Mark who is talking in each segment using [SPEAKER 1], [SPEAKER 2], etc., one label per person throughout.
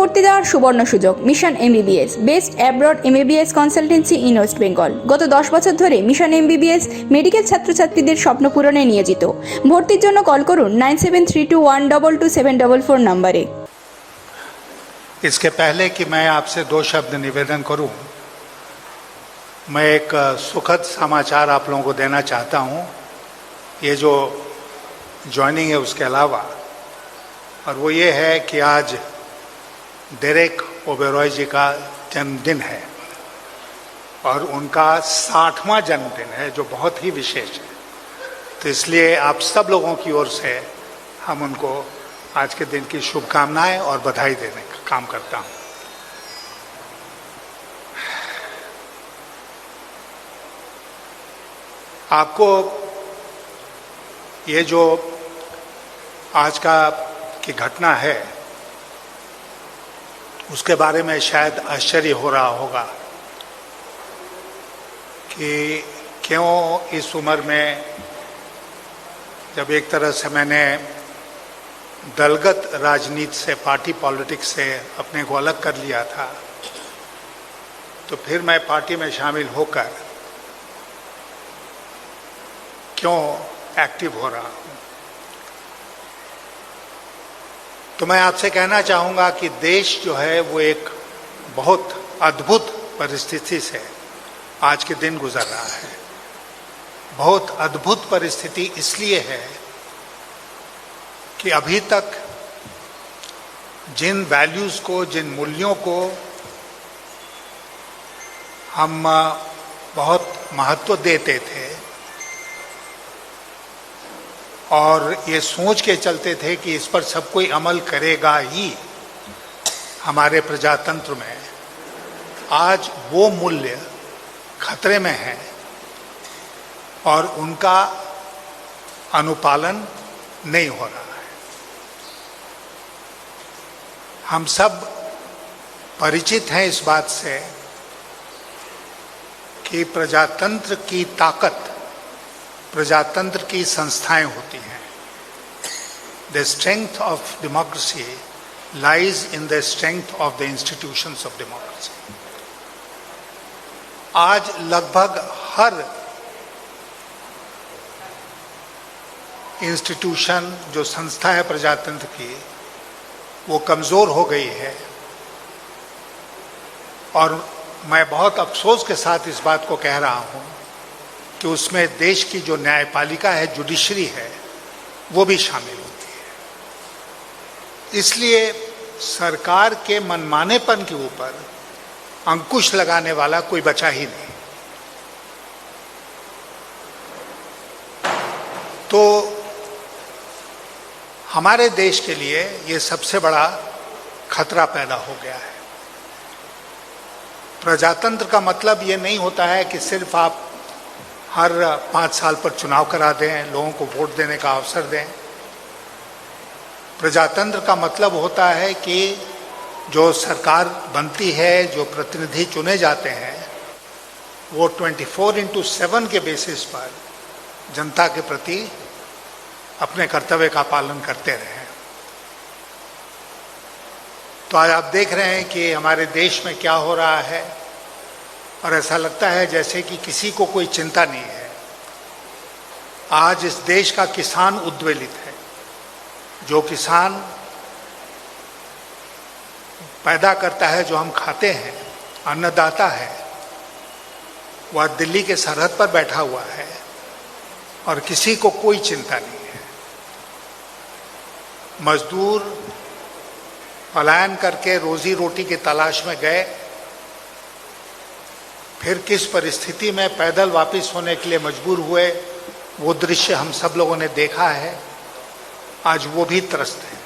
[SPEAKER 1] ভর্তি দেওয়ার সুবর্ণ সুযোগ। Mission MBBS, best abroad MBBS consultancy in West Bengal. গত 10 বছর ধরে মিশন এমবিবিএস মেডিকেল ছাত্রছাত্রীদের স্বপ্ন পূরণে নিয়োজিত। ভর্তির জন্য কল করুন 9732122744 নম্বরে।
[SPEAKER 2] इसके पहले कि मैं आपसे दो शब्द निवेदन करूं, मैं एक सुखद समाचार आप लोगों को देना चाहता हूं। ये जो ज्वाइनिंग है उसके अलावा, और वो ये है कि आज डेरेक ओबेरॉय जी का जन्मदिन है और उनका 60वां जन्मदिन है, जो बहुत ही विशेष है। तो इसलिए आप सब लोगों की ओर से हम उनको आज के दिन की शुभकामनाएं और बधाई देने का काम करता हूं। आपको ये जो आज की घटना है उसके बारे में शायद आश्चर्य हो रहा होगा कि क्यों इस उम्र में, जब एक तरह से मैंने दलगत राजनीति से, पार्टी पॉलिटिक्स से अपने को अलग कर लिया था, तो फिर मैं पार्टी में शामिल होकर क्यों एक्टिव हो रहा हूं। तो मैं आपसे कहना चाहूंगा कि देश जो है वो एक बहुत अद्भुत परिस्थिति से आज के दिन गुजर रहा है। बहुत अद्भुत परिस्थिति इसलिए है कि अभी तक जिन वैल्यूज़ को, जिन मूल्यों को हम बहुत महत्व देते थे और ये सोच के चलते थे कि इस पर सब कोई अमल करेगा ही हमारे प्रजातंत्र में, आज वो मूल्य खतरे में है और उनका अनुपालन नहीं हो रहा है। हम सब परिचित हैं इस बात से कि प्रजातंत्र की ताकत प्रजातंत्र की संस्थाएं होती हैं। The strength of democracy lies in the strength of the institutions of democracy. आज लगभग हर इंस्टीट्यूशन, जो संस्था है प्रजातंत्र की, वो कमज़ोर हो गई है और मैं बहुत अफसोस के साथ इस बात को कह रहा हूँ कि उसमें देश की जो न्यायपालिका है, जुडिशरी है, वो भी शामिल होती है। इसलिए सरकार के मनमानेपन के ऊपर अंकुश लगाने वाला कोई बचा ही नहीं। तो हमारे देश के लिए ये सबसे बड़ा खतरा पैदा हो गया है। प्रजातंत्र का मतलब ये नहीं होता है कि सिर्फ आप हर 5 साल पर चुनाव करा दें, लोगों को वोट देने का अवसर दें। प्रजातंत्र का मतलब होता है कि जो सरकार बनती है, जो प्रतिनिधि चुने जाते हैं, वो 24/7 के बेसिस पर जनता के प्रति अपने कर्तव्य का पालन करते रहें। तो आज आप देख रहे हैं कि हमारे देश में क्या हो रहा है और ऐसा लगता है जैसे कि किसी को कोई चिंता नहीं है। आज इस देश का किसान उद्वेलित है। जो किसान पैदा करता है, जो हम खाते हैं, अन्नदाता है, वह दिल्ली के सरहद पर बैठा हुआ है और किसी को कोई चिंता नहीं है। मजदूर पलायन करके रोजी रोटी की तलाश में गए, फिर किस परिस्थिति में पैदल वापस होने के लिए मजबूर हुए, वो दृश्य हम सब लोगों ने देखा है। आज वो भी त्रस्त है।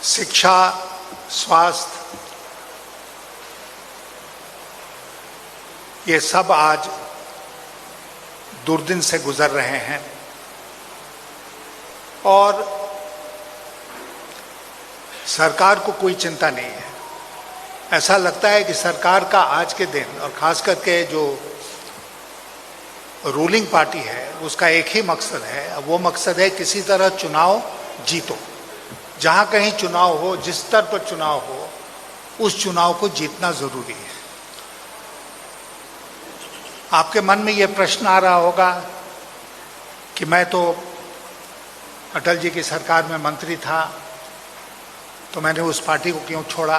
[SPEAKER 2] शिक्षा, स्वास्थ्य, ये सब आज दुर्दिन से गुजर रहे हैं और सरकार को कोई चिंता नहीं है। ऐसा लगता है कि सरकार का आज के दिन, और खास करके जो रूलिंग पार्टी है, उसका एक ही मकसद है। वो मकसद है किसी तरह चुनाव जीतो। जहाँ कहीं चुनाव हो, जिस स्तर पर चुनाव हो, उस चुनाव को जीतना जरूरी है। आपके मन में ये प्रश्न आ रहा होगा कि मैं तो अटल जी की सरकार में मंत्री था, तो मैंने उस पार्टी को क्यों छोड़ा।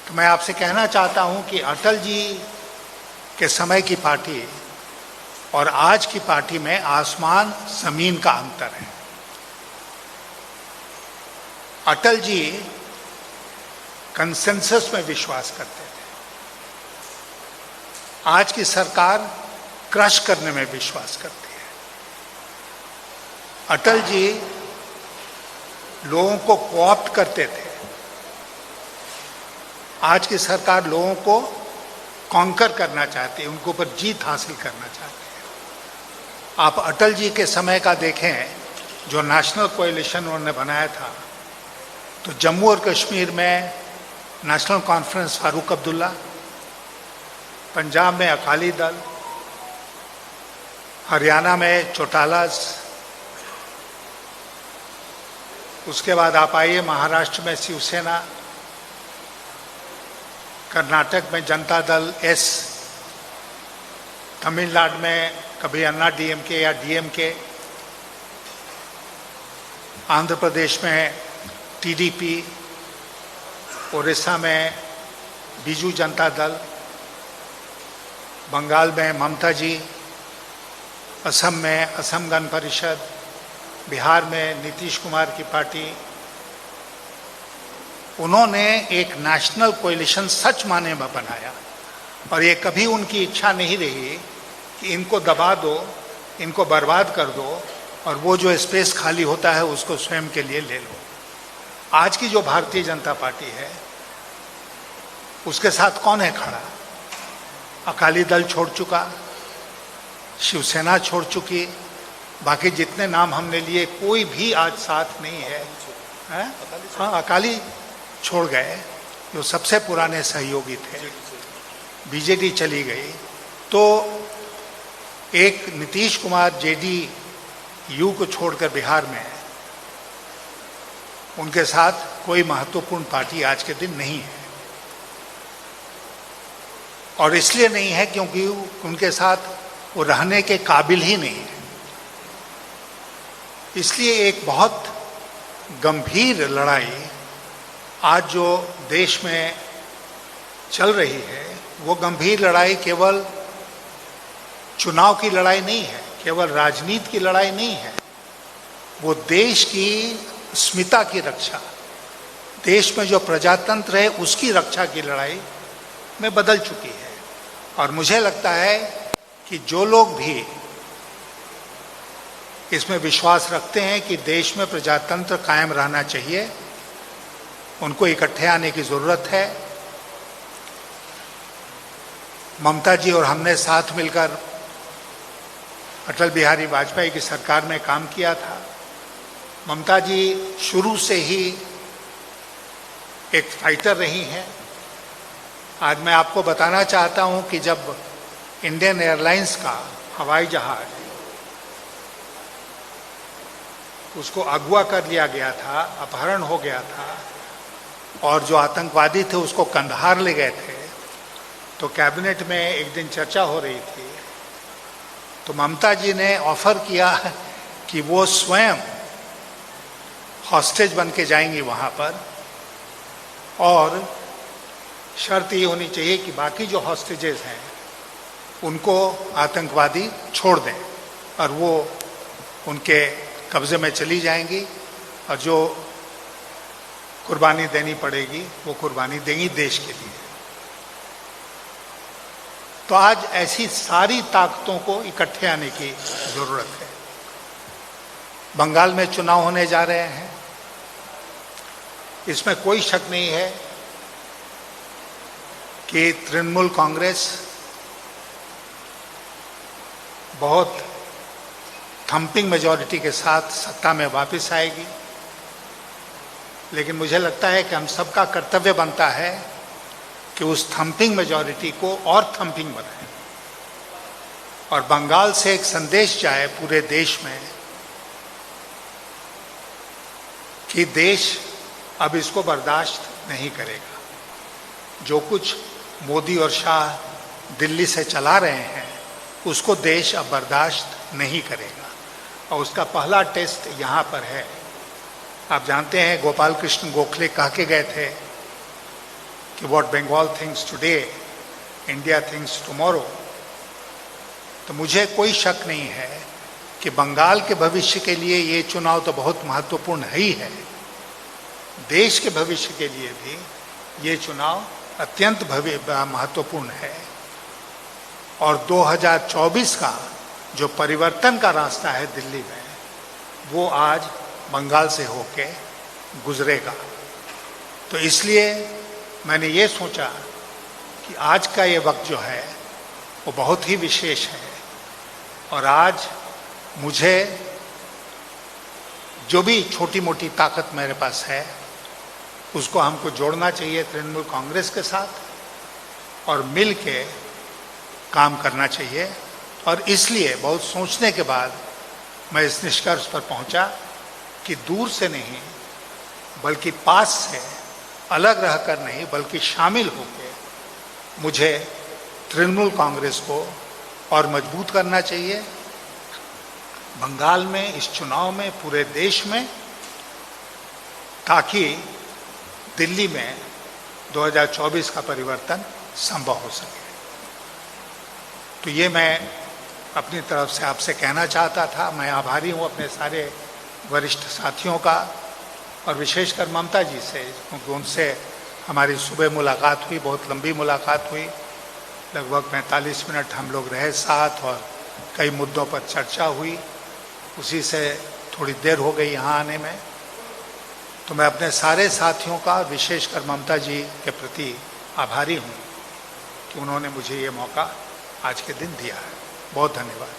[SPEAKER 2] तो मैं आपसे कहना चाहता हूं कि अटल जी के समय की पार्टी और आज की पार्टी में आसमान जमीन का अंतर है। अटल जी कंसेंसस में विश्वास करते थे, आज की सरकार क्रश करने में विश्वास करती है। अटल जी लोगों को कोऑप्ट करते थे, आज की सरकार लोगों को कॉन्कर करना चाहती है, उनके ऊपर जीत हासिल करना चाहती है। आप अटल जी के समय का देखें, जो नेशनल कोएलिशन उन्होंने बनाया था, तो जम्मू और कश्मीर में नेशनल कॉन्फ्रेंस फारूक अब्दुल्ला, पंजाब में अकाली दल, हरियाणा में चौटालाज, उसके बाद आप आइए महाराष्ट्र में शिवसेना, कर्नाटक में जनता दल एस, तमिलनाडु में कभी अन्ना डीएमके या डीएमके, आंध्र प्रदेश में टीडीपी, उड़ीसा में बीजू जनता दल, बंगाल में ममता जी, असम में असम गण परिषद, बिहार में नीतीश कुमार की पार्टी। उन्होंने एक नेशनल कोएलिशन सच माने में बनाया और ये कभी उनकी इच्छा नहीं रही कि इनको दबा दो, इनको बर्बाद कर दो और वो जो स्पेस खाली होता है उसको स्वयं के लिए ले लो। आज की जो भारतीय जनता पार्टी है, उसके साथ कौन है खड़ा? अकाली दल छोड़ चुका, शिवसेना छोड़ चुकी, बाकी जितने नाम हमने लिए कोई भी आज साथ नहीं है, हैं? हाँ, अकाली छोड़ गए, जो सबसे पुराने सहयोगी थे, बीजेडी चली गई। तो एक नीतीश कुमार जेडीयू को छोड़कर बिहार में, उनके साथ कोई महत्वपूर्ण पार्टी आज के दिन नहीं है। और इसलिए नहीं है क्योंकि उनके साथ वो रहने के काबिल ही नहीं है। इसलिए एक बहुत गंभीर लड़ाई आज जो देश में चल रही है, वो गंभीर लड़ाई केवल चुनाव की लड़ाई नहीं है, केवल राजनीति की लड़ाई नहीं है, वो देश की अस्मिता की रक्षा, देश में जो प्रजातंत्र है उसकी रक्षा की लड़ाई में बदल चुकी है। और मुझे लगता है कि जो लोग भी इसमें विश्वास रखते हैं कि देश में प्रजातंत्र कायम रहना चाहिए, उनको इकट्ठे आने की जरूरत है। ममता जी और हमने साथ मिलकर अटल बिहारी वाजपेयी की सरकार में काम किया था। ममता जी शुरू से ही एक फाइटर रही हैं। आज मैं आपको बताना चाहता हूं कि जब इंडियन एयरलाइंस का हवाई जहाज उसको अगवा कर लिया गया था, अपहरण हो गया था, और जो आतंकवादी थे उसको कंधार ले गए थे, तो कैबिनेट में एक दिन चर्चा हो रही थी, तो ममता जी ने ऑफर किया कि वो स्वयं हॉस्टेज बन के जाएंगी वहाँ पर, और शर्त ये होनी चाहिए कि बाकी जो हॉस्टेजेस हैं उनको आतंकवादी छोड़ दें और वो उनके कब्जे में चली जाएंगी, और जो कुर्बानी देनी पड़ेगी वो कुर्बानी देंगी देश के लिए। तो आज ऐसी सारी ताकतों को इकट्ठे आने की जरूरत है। बंगाल में चुनाव होने जा रहे हैं, इसमें कोई शक नहीं है कि तृणमूल कांग्रेस बहुत थंपिंग मेजॉरिटी के साथ सत्ता में वापस आएगी। लेकिन मुझे लगता है कि हम सबका कर्तव्य बनता है कि उस थंपिंग मेजॉरिटी को और थंपिंग बनाएं, और बंगाल से एक संदेश जाए पूरे देश में कि देश अब इसको बर्दाश्त नहीं करेगा। जो कुछ मोदी और शाह दिल्ली से चला रहे हैं उसको देश अब बर्दाश्त नहीं करेगा, और उसका पहला टेस्ट यहाँ पर है। आप जानते हैं गोपाल कृष्ण गोखले कह के गए थे कि what Bengal thinks today India thinks tomorrow. तो मुझे कोई शक नहीं है कि बंगाल के भविष्य के लिए ये चुनाव तो बहुत महत्वपूर्ण ही है, देश के भविष्य के लिए भी ये चुनाव अत्यंत महत्वपूर्ण है। और 2024 का जो परिवर्तन का रास्ता है दिल्ली में, वो आज बंगाल से होके गुजरेगा। तो इसलिए मैंने ये सोचा कि आज का ये वक्त जो है वो बहुत ही विशेष है, और आज मुझे जो भी छोटी मोटी ताकत मेरे पास है उसको हमको जोड़ना चाहिए तृणमूल कांग्रेस के साथ और मिल के काम करना चाहिए। और इसलिए बहुत सोचने के बाद मैं इस निष्कर्ष पर पहुंचा कि दूर से नहीं बल्कि पास से, अलग रहकर नहीं बल्कि शामिल होकर मुझे तृणमूल कांग्रेस को और मजबूत करना चाहिए बंगाल में, इस चुनाव में, पूरे देश में, ताकि दिल्ली में 2024 का परिवर्तन संभव हो सके। तो ये मैं अपनी तरफ से आपसे कहना चाहता था। मैं आभारी हूँ अपने सारे वरिष्ठ साथियों का, और विशेषकर ममता जी से, क्योंकि उनसे हमारी सुबह मुलाकात हुई, बहुत लंबी मुलाकात हुई, लगभग 45 मिनट हम लोग रहे साथ और कई मुद्दों पर चर्चा हुई। उसी से थोड़ी देर हो गई यहाँ आने में। तो मैं अपने सारे साथियों का, विशेषकर ममता जी के प्रति आभारी हूँ कि उन्होंने मुझे ये मौका आज के दिन दिया है। बहुत धन्यवाद।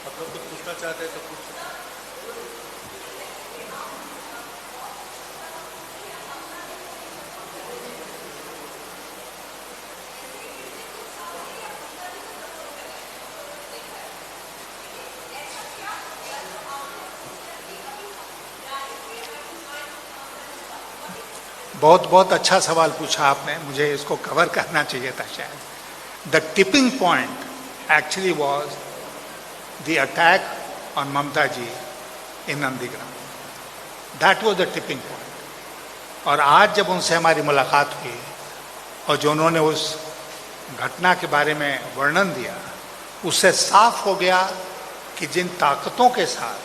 [SPEAKER 3] आप लोग कुछ पूछना चाहते हैं तो पूछ।
[SPEAKER 2] बहुत बहुत अच्छा सवाल पूछा आपने, मुझे इसको कवर करना चाहिए था शायद। The tipping point actually was the attack on Mamata ji in Nandigram. That was the tipping point. और आज जब उनसे हमारी मुलाकात हुई और जो उन्होंने उस घटना के बारे में वर्णन दिया, उससे साफ हो गया कि जिन ताकतों के साथ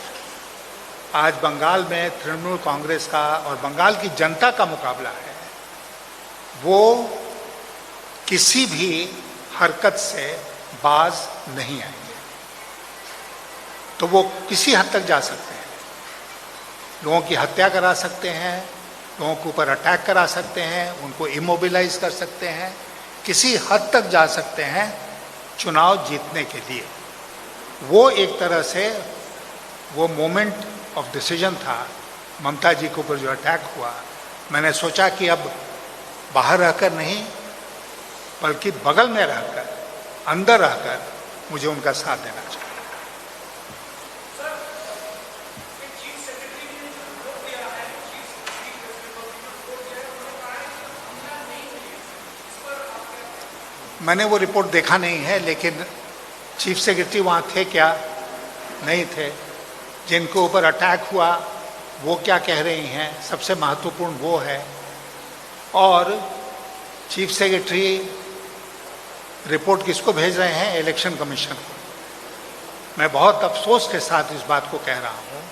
[SPEAKER 2] आज बंगाल में तृणमूल कांग्रेस का और बंगाल की जनता का मुकाबला है, वो किसी भी हरकत से बाज नहीं आएंगे। तो वो किसी हद तक जा सकते हैं, लोगों की हत्या करा सकते हैं, लोगों के ऊपर अटैक करा सकते हैं, उनको इमोबिलाइज कर सकते हैं, किसी हद तक जा सकते हैं चुनाव जीतने के लिए। वो एक तरह से वो मोमेंट ऑफ डिसीजन था ममता जी के ऊपर जो अटैक हुआ। मैंने सोचा कि अब बाहर रहकर नहीं बल्कि बगल में रहकर, अंदर रहकर मुझे उनका साथ देना चाहिए। मैंने वो रिपोर्ट देखा नहीं है, लेकिन चीफ सेक्रेटरी वहाँ थे क्या, नहीं थे। जिनके ऊपर अटैक हुआ वो क्या कह रही हैं, सबसे महत्वपूर्ण वो है। और चीफ सेक्रेटरी रिपोर्ट किसको भेज रहे हैं? इलेक्शन कमीशन को। मैं बहुत अफसोस के साथ इस बात को कह रहा हूँ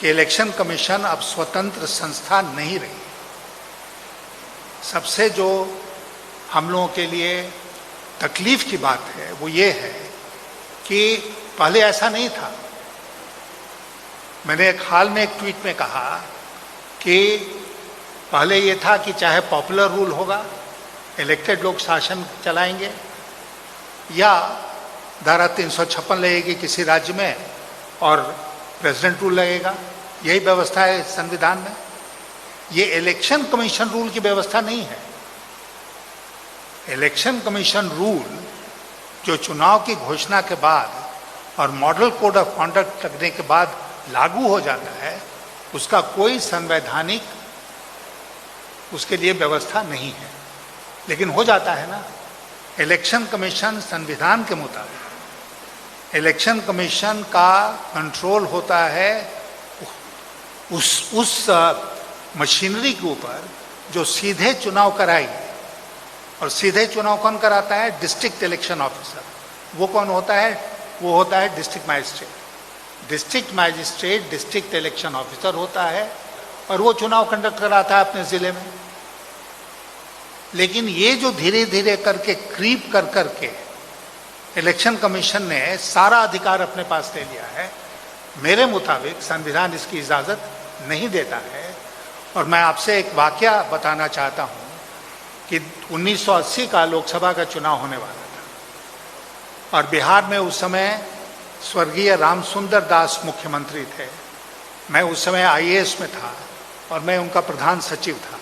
[SPEAKER 2] कि इलेक्शन कमीशन अब स्वतंत्र संस्था नहीं रही। सबसे जो हम लोगों के लिए तकलीफ की बात है वो ये है कि पहले ऐसा नहीं था। मैंने एक हाल में एक ट्वीट में कहा कि पहले ये था कि चाहे पॉपुलर रूल होगा, इलेक्टेड लोग शासन चलाएंगे, या धारा 356 लगेगी किसी राज्य में और प्रेसिडेंट रूल लगेगा। यही व्यवस्था है संविधान में। ये इलेक्शन कमीशन रूल की व्यवस्था नहीं है। इलेक्शन कमीशन रूल जो चुनाव की घोषणा के बाद और मॉडल कोड ऑफ कॉन्डक्ट लगने के बाद लागू हो जाता है, उसका कोई संवैधानिक उसके लिए व्यवस्था नहीं है, लेकिन हो जाता है ना। इलेक्शन कमीशन संविधान के मुताबिक इलेक्शन कमीशन का कंट्रोल होता है उस मशीनरी के ऊपर जो सीधे चुनाव कराई, और सीधे चुनाव कौन कराता है? District election officer. वो कौन होता है? वो होता है district magistrate. District magistrate district election officer होता है और वो चुनाव कंडक्ट कराता है अपने जिले में। लेकिन ये जो धीरे धीरे करके क्रीप कर करके इलेक्शन कमीशन ने सारा अधिकार अपने पास ले लिया है, मेरे मुताबिक संविधान इसकी इजाजत नहीं देता है। और मैं आपसे एक वाकया बताना चाहता हूं कि 1980 का लोकसभा का चुनाव होने वाला था और बिहार में उस समय स्वर्गीय रामसुंदर दास मुख्यमंत्री थे। मैं उस समय आईएएस में था और मैं उनका प्रधान सचिव था।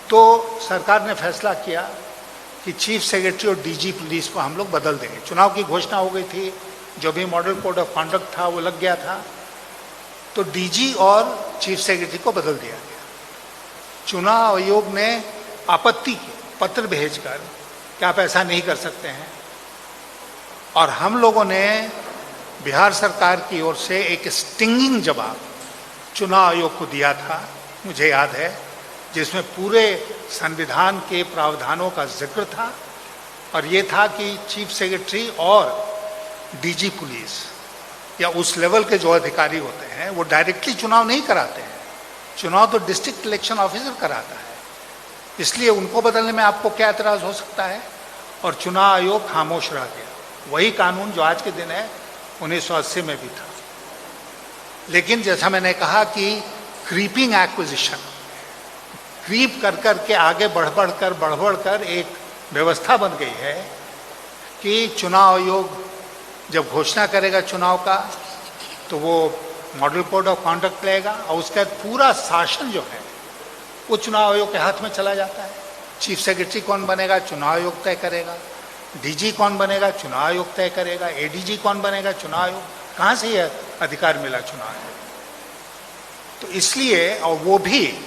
[SPEAKER 2] तो सरकार ने फैसला किया कि चीफ सेक्रेटरी और डीजी पुलिस को हम लोग बदल देंगे। चुनाव की घोषणा हो गई थी, जो भी मॉडल कोड ऑफ कॉन्डक्ट था वो लग गया था, तो डीजी और चीफ सेक्रेटरी को बदल दिया गया। चुनाव आयोग ने आपत्ति की पत्र भेजकर कि आप ऐसा नहीं कर सकते हैं, और हम लोगों ने बिहार सरकार की ओर से एक स्टिंगिंग जवाब चुनाव आयोग को दिया था, मुझे याद है, जिसमें पूरे संविधान के प्रावधानों का जिक्र था। और ये था कि चीफ सेक्रेटरी और डीजी पुलिस या उस लेवल के जो अधिकारी होते हैं वो डायरेक्टली चुनाव नहीं कराते हैं, चुनाव तो डिस्ट्रिक्ट इलेक्शन ऑफिसर कराता है, इसलिए उनको बदलने में आपको क्या एतराज हो सकता है? और चुनाव आयोग खामोश रह गया। वही कानून जो आज के दिन है 1980 में भी था। लेकिन जैसा मैंने कहा कि क्रीपिंग एक्विजिशन, क्रीप कर कर के आगे बढ़ बढ़कर एक व्यवस्था बन गई है कि चुनाव आयोग जब घोषणा करेगा चुनाव का तो वो मॉडल कोड ऑफ कॉन्डक्ट लेगा और उसका पूरा शासन जो है वो चुनाव आयोग के हाथ में चला जाता है। चीफ सेक्रेटरी कौन बनेगा? चुनाव आयोग तय करेगा। डीजी कौन बनेगा? चुनाव आयोग तय करेगा। एडीजी कौन बनेगा? चुनाव आयोग। कहाँ से यह अधिकार मिला चुनाव आयोग? तो इसलिए, और वो भी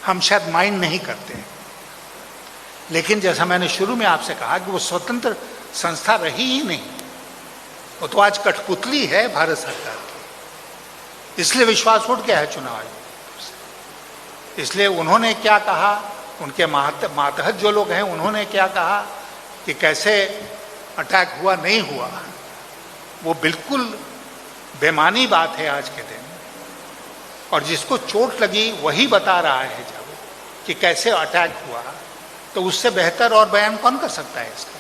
[SPEAKER 2] हम शायद माइंड नहीं करते, लेकिन जैसा मैंने शुरू में आपसे कहा कि वो स्वतंत्र संस्था रही ही नहीं, वो तो आज कठपुतली है भारत सरकार की। इसलिए विश्वास उठ गया है चुनाव आयोग से। इसलिए उन्होंने क्या कहा, उनके मातहत जो लोग हैं उन्होंने क्या कहा कि कैसे अटैक हुआ नहीं हुआ, वो बिल्कुल बेमानी बात है आज के दिन। और जिसको चोट लगी वही बता रहा है जब कि कैसे अटैक हुआ, तो उससे बेहतर और बयान कौन कर सकता है इसका?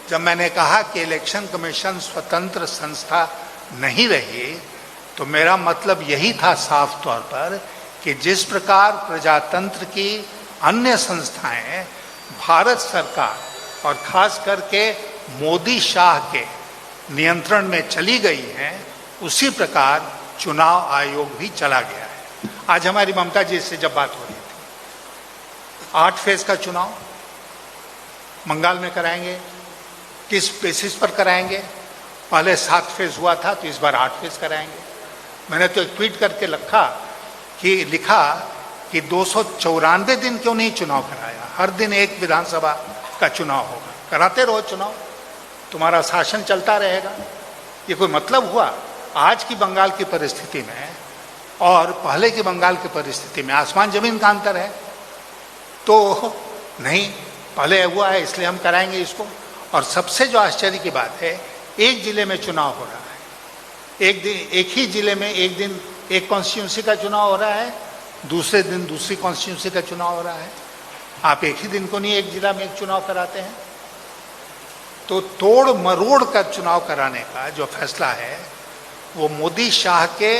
[SPEAKER 2] जब मैंने कहा कि इलेक्शन कमीशन स्वतंत्र संस्था नहीं रही, तो मेरा मतलब यही था साफ तौर पर कि जिस प्रकार प्रजातंत्र की अन्य संस्थाएं भारत सरकार और खास करके मोदी शाह के नियंत्रण में चली गई हैं, उसी प्रकार चुनाव आयोग भी चला गया है। आज हमारी ममता जी से जब बात हो रही थी, 8 फेज का चुनाव बंगाल में कराएंगे, किस बेसिस पर कराएंगे? पहले 7 फेज हुआ था, तो इस बार 8 फेज कराएंगे। मैंने तो एक ट्वीट करके लिखा कि 294 दिन क्यों नहीं चुनाव कराया? हर दिन एक विधानसभा का चुनाव होगा, कराते रहो चुनाव, तुम्हारा शासन चलता रहेगा। ये कोई मतलब हुआ? आज की बंगाल की परिस्थिति में और पहले की बंगाल की परिस्थिति में आसमान जमीन का अंतर है। तो नहीं, पहले हुआ है इसलिए हम कराएंगे इसको। और सबसे जो आश्चर्य की बात है, एक जिले में चुनाव हो रहा है, एक ही जिले में एक दिन एक कॉन्स्टिट्यूंसी का चुनाव हो रहा है, दूसरे दिन दूसरी कॉन्स्टिट्यूंसी का चुनाव हो रहा है। आप एक ही दिन को नहीं एक जिला में एक चुनाव कराते हैं। तो तोड़ मरोड़ कर चुनाव कराने का जो फैसला है वो मोदी शाह के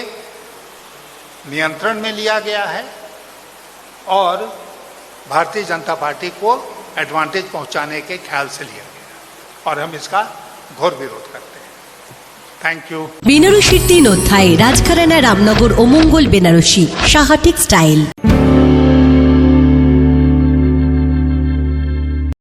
[SPEAKER 2] नियंत्रण में लिया गया है और भारतीय जनता पार्टी को एडवांटेज पहुंचाने के ख्याल से लिया गया, और हम इसका घोर विरोध करते हैं। Thank you.
[SPEAKER 3] বেনারসির 3 অধ্যায়, রাজঘরানা, রামনগর ও মঙ্গল বেনারসি, সাহা টেক্সটাইল।